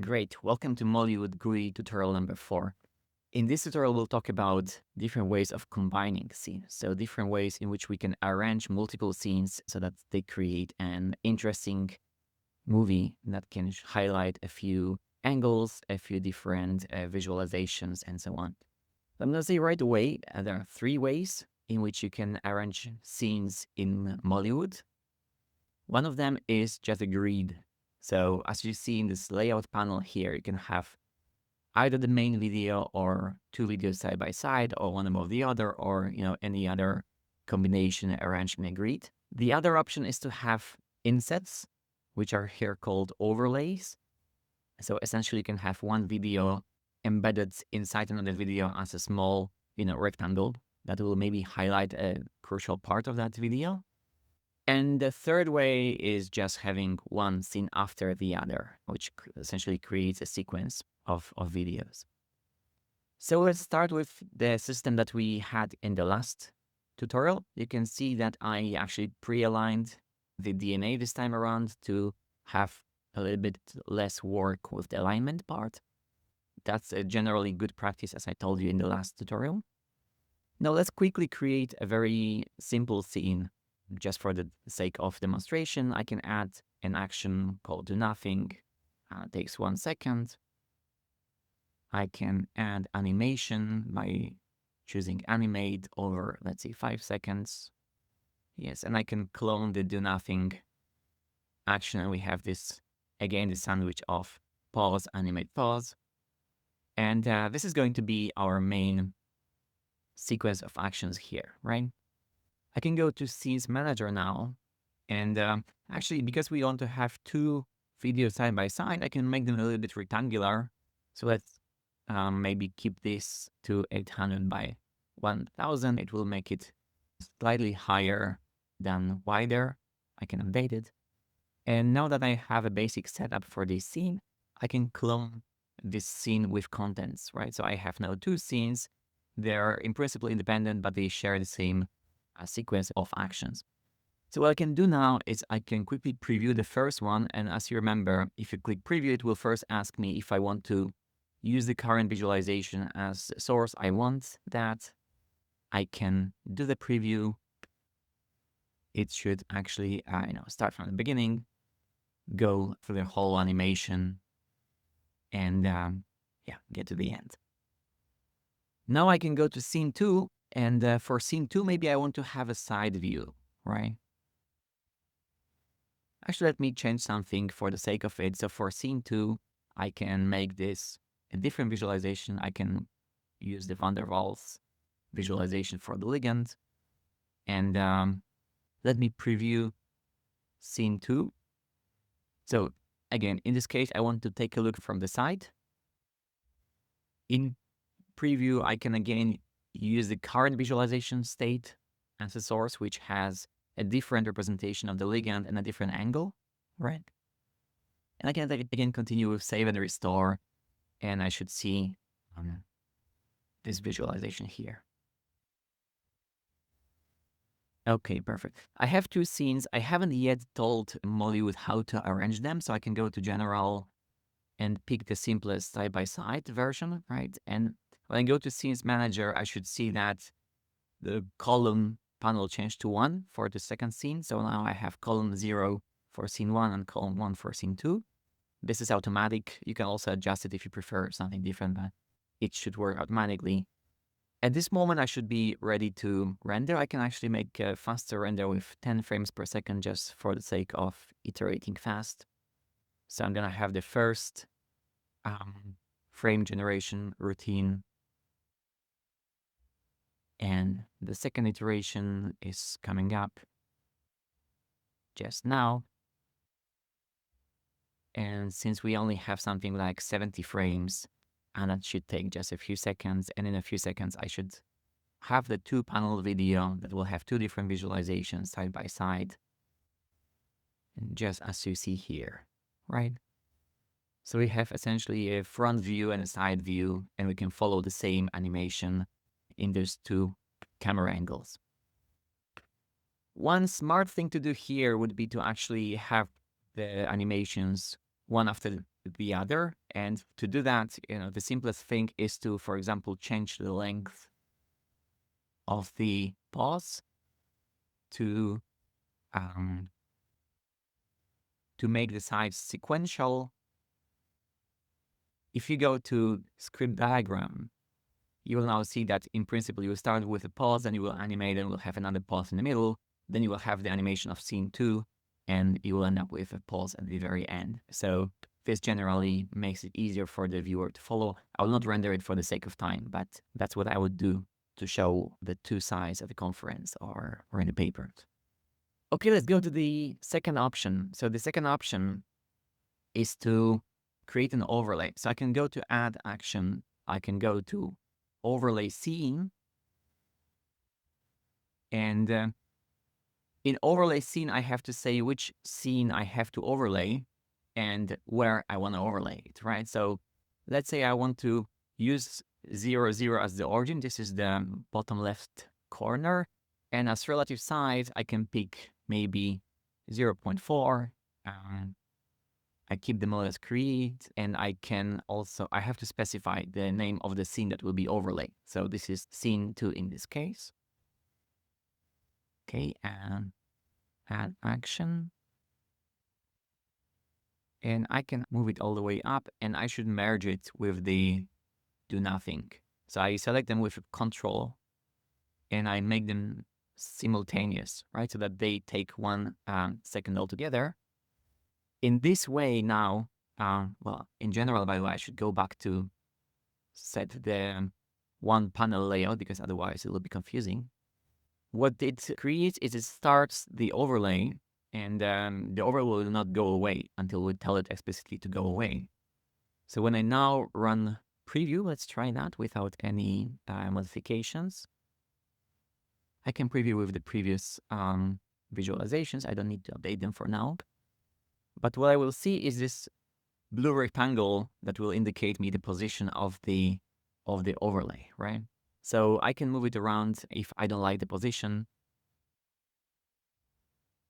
Great, welcome to Molywood-GUI tutorial number 4. In this tutorial, we'll talk about different ways of combining scenes. So different ways in which we can arrange multiple scenes so that they create an interesting movie that can highlight a few angles, a few different visualizations, and so on. So I'm going to say right away, there are 3 ways in which you can arrange scenes in Molywood. One of them is just a grid. So as you see in this layout panel here, you can have either the main video or 2 videos side by side, or one above the other, or any other combination arranged in a grid. The other option is to have insets, which are here called overlays. So essentially you can have one video embedded inside another video as a small, rectangle that will maybe highlight a crucial part of that video. And the third way is just having one scene after the other, which essentially creates a sequence of videos. So let's start with the system that we had in the last tutorial. You can see that I actually pre-aligned the DNA this time around to have a little bit less work with the alignment part. That's a generally good practice, as I told you in the last tutorial. Now let's quickly create a very simple scene. Just for the sake of demonstration, I can add an action called do nothing. Takes 1 second. I can add animation by choosing animate over, let's say, 5 seconds. Yes, and I can clone the do nothing action, and we have this, again, the sandwich of pause, animate, pause. And this is going to be our main sequence of actions here, right? I can go to Scenes Manager now, and actually, because we want to have 2 videos side by side, I can make them a little bit rectangular. So let's maybe keep this to 800 by 1000. It will make it slightly higher than wider. I can update it. And now that I have a basic setup for this scene, I can clone this scene with contents, right? So I have now 2 scenes. They're in principle independent, but they share the same sequence of actions. So what I can do now is I can quickly preview the first one. And as you remember, if you click preview, it will first ask me if I want to use the current visualization as source. I want that. I can do the preview. It should actually start from the beginning, go through the whole animation, and get to the end. Now I can go to scene 2. And for scene 2, maybe I want to have a side view, right? Actually, let me change something for the sake of it. So for scene 2, I can make this a different visualization. I can use the van der Waals visualization for the ligand. And let me preview scene 2. So again, in this case, I want to take a look from the side. In preview, I can again use the current visualization state as a source, which has a different representation of the ligand and a different angle, right? And I can again continue with save and restore, and I should see this visualization here. Okay, perfect. I have 2 scenes. I haven't yet told Molywood how to arrange them, so I can go to General and pick the simplest side-by-side version, right? And when I go to Scenes Manager, I should see that the column panel changed to 1 for the second scene. So now I have column 0 for scene 1 and column 1 for scene 2. This is automatic. You can also adjust it if you prefer something different, but it should work automatically. At this moment, I should be ready to render. I can actually make a faster render with 10 frames per second just for the sake of iterating fast. So I'm going to have the first frame generation routine. And the second iteration is coming up just now. And since we only have something like 70 frames, and that should take just a few seconds, and in a few seconds, I should have the 2-panel video that will have 2 different visualizations side by side. And just as you see here, right? So we have essentially a front view and a side view, and we can follow the same animation in those 2 camera angles. One smart thing to do here would be to actually have the animations one after the other. And to do that, the simplest thing is to, for example, change the length of the pause to um, make the size sequential. If you go to script diagram, you will now see that in principle, you will start with a pause, and you will animate, and will have another pause in the middle. Then you will have the animation of scene 2, and you will end up with a pause at the very end. So this generally makes it easier for the viewer to follow. I will not render it for the sake of time, but that's what I would do to show the two sides of the conference or in the paper. Okay, let's go to the second option. So the second option is to create an overlay. So I can go to add action. I can go to overlay scene. And in overlay scene, I have to say which scene I have to overlay and where I want to overlay it, right? So let's say I want to use 0, 0 as the origin. This is the bottom left corner. And as relative size, I can pick maybe 0.4. I keep them all as create, and I have to specify the name of the scene that will be overlaid. So this is scene 2 in this case. Okay, and add action. And I can move it all the way up, and I should merge it with the do nothing. So I select them with Control, and I make them simultaneous, right? So that they take 1 second altogether. In this way now, well, in general, by the way, I should go back to set the one panel layout, because otherwise it will be confusing. What it creates is it starts the overlay, and the overlay will not go away until we tell it explicitly to go away. So when I now run preview, let's try that without any modifications. I can preview with the previous visualizations. I don't need to update them for now. But what I will see is this blue rectangle that will indicate me the position of the overlay, right? So I can move it around if I don't like the position.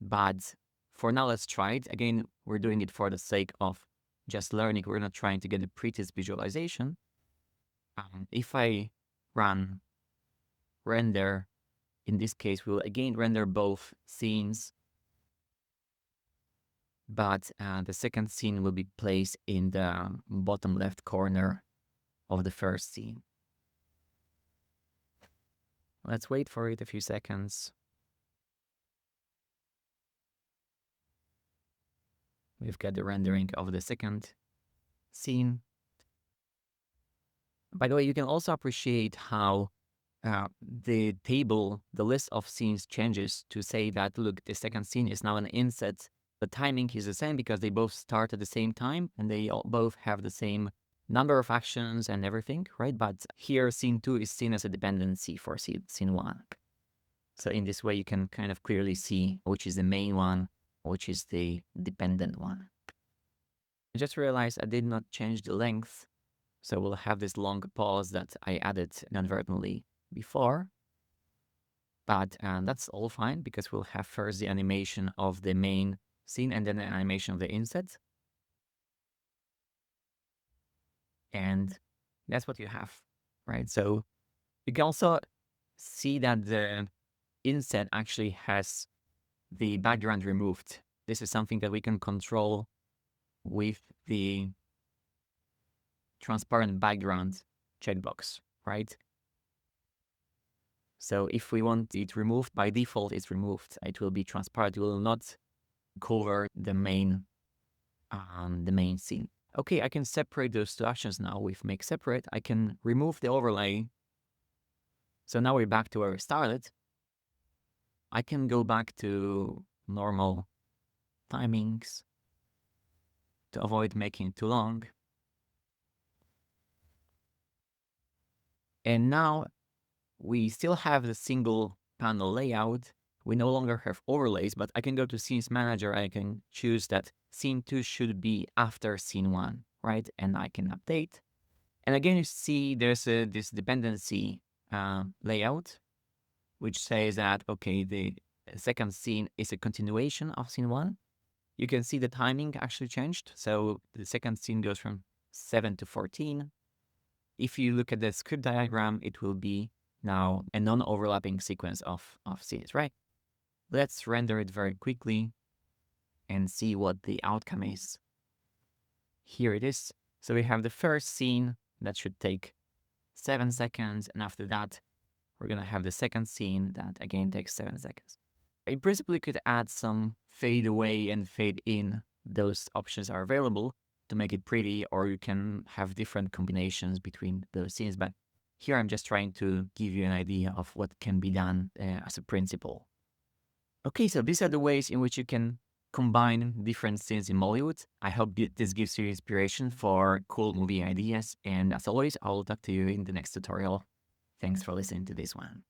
But for now, let's try it. Again, we're doing it for the sake of just learning. We're not trying to get a prettiest visualization. If I run render, in this case, we'll again render both scenes, but the second scene will be placed in the bottom left corner of the first scene. Let's wait for it a few seconds. We've got the rendering of the second scene. By the way, you can also appreciate how the table, the list of scenes changes to say that, look, the second scene is now an inset. The timing is the same because they both start at the same time and they both have the same number of actions and everything, right? But here, scene 2 is seen as a dependency for scene 1. So in this way, you can kind of clearly see which is the main one, which is the dependent one. I just realized I did not change the length. So we'll have this long pause that I added inadvertently before. But that's all fine because we'll have first the animation of the main scene and then the animation of the inset. And that's what you have, right? So you can also see that the inset actually has the background removed. This is something that we can control with the transparent background checkbox, right? So if we want it removed, by default, it's removed. It will be transparent. It will not cover the main scene. Okay, I can separate those two actions now with make separate. I can remove the overlay. So now we're back to where we started. I can go back to normal timings to avoid making it too long. And now we still have the single panel layout. We no longer have overlays, but I can go to Scenes Manager. I can choose that scene 2 should be after scene 1, right? And I can update. And again, you see there's this dependency layout, which says that, okay, the second scene is a continuation of scene 1. You can see the timing actually changed. So the second scene goes from 7 to 14. If you look at the script diagram, it will be now a non-overlapping sequence of scenes, right? Let's render it very quickly and see what the outcome is. Here it is. So we have the first scene that should take 7 seconds, and after that, we're gonna have the second scene that again takes 7 seconds. In principle, you could add some fade away and fade in. Those options are available to make it pretty, or you can have different combinations between those scenes. But here I'm just trying to give you an idea of what can be done as a principle. Okay, so these are the ways in which you can combine different scenes in Mollywood. I hope this gives you inspiration for cool movie ideas. And as always, I will talk to you in the next tutorial. Thanks for listening to this one.